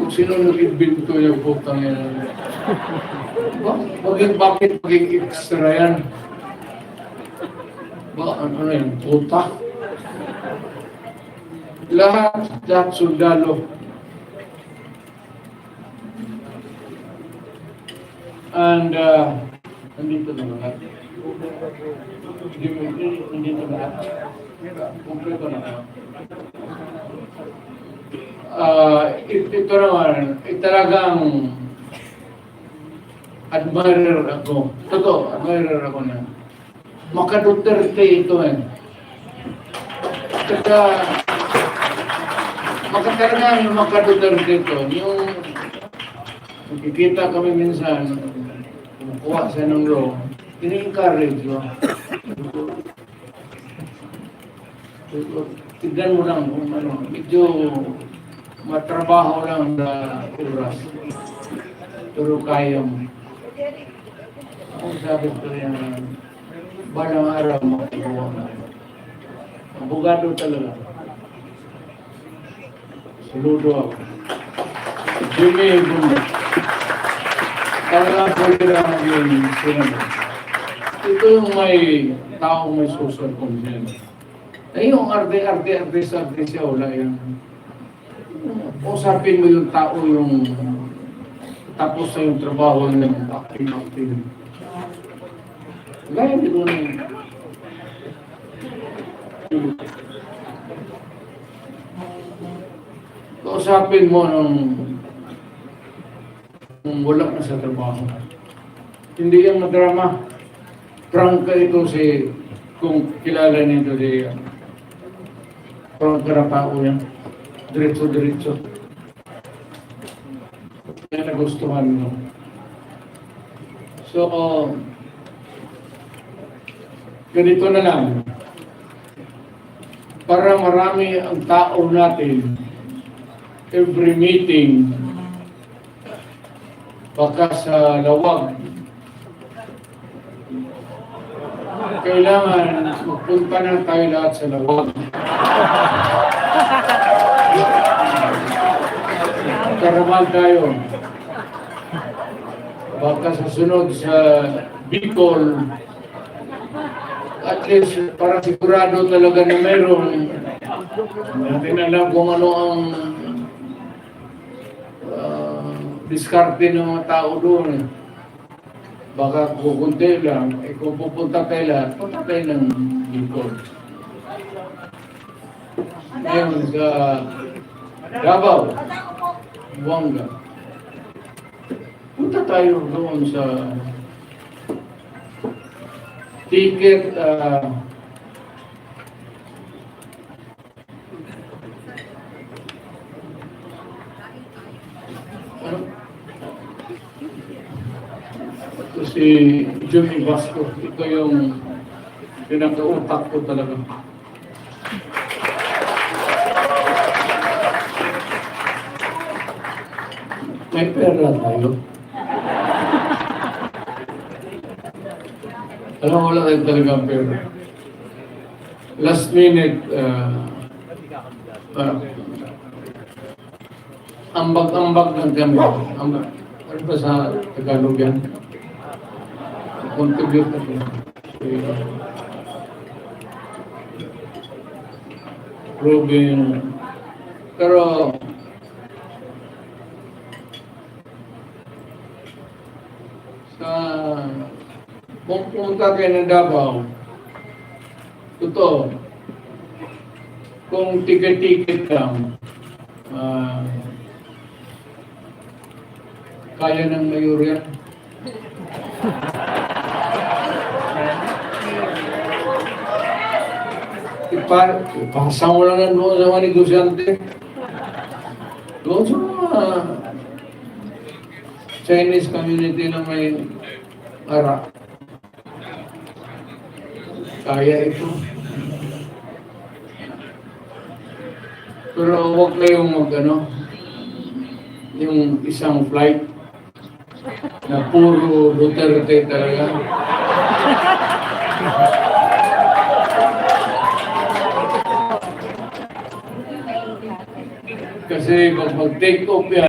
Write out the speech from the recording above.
Kung sino nag-invento yung putang yan. Bakit maging extra yan? Ano yung puta? Lahat sundalo. And, nandito na lahat. Nandito na lahat. Kompleto na lahat. Ito naman, talagang admirer ako. Totoo, admirer ako na. Maka-Duterte ito eh. Kaya, makatalaga yung maka-Duterte ito. Yung nakikita kami minsan, kumukuha siya ng law, ini-encourage ko. Tignan mo lang kung ano, medyo matrabaho lang na oras. Pero kaya mo. Ako sabi ko yan, balang araw makagawa na. Abogado talaga. Saludo ako. Jimmy Bunda. Talaga pwede lang yung sinunod. Ito yung may taong may social conscience. Eh yung arte siya, wala yan. Usapin mo yung tao yung tapos sa yung trabaho ng acting. Gaya dito na yun. Kausapin mo nung wala na sa trabaho. Hindi yan madrama. Prangka ito kung kilala nito si prangka na tao yan. Diretso. Yan nagustuhan mo. So, ganito na lang. Para marami ang tao natin, every meeting, baka sa lawag, kailangan magpunta na tayo lahat sa lawag. Karamal tayo. Baka sa sunod sa Bicol, at least para sigurado talaga na mayroon. Natin alam kung ano ang diskarte ng mga tao doon. Baka kukunti lang, kung pupunta kayo lahat, punta kayo ng Bicol. Ngayon sa Davao, Buanga. Punta tayo doon sa ticket ito si Jimmy Vasco. Ito yung pinaka-utak ko talaga. May pera tayo. Alam mo, wala tayo talagang pera. Last minute, ambag-ambag ng kami. Ano ba sa Tagalog yan? Contribute na ito. Robin. Pero, kung pumunta kayo ng Davao, totoo, kung ticket-ticket lang, kaya ng mayor yan. Ipasang mo lang doon sa mga negosyante. Doon sa mga Chinese community na may ara. Kaya ito. Pero huwag kayong yung isang flight na puro Duterte talaga. Kasi pag mag-take off yan,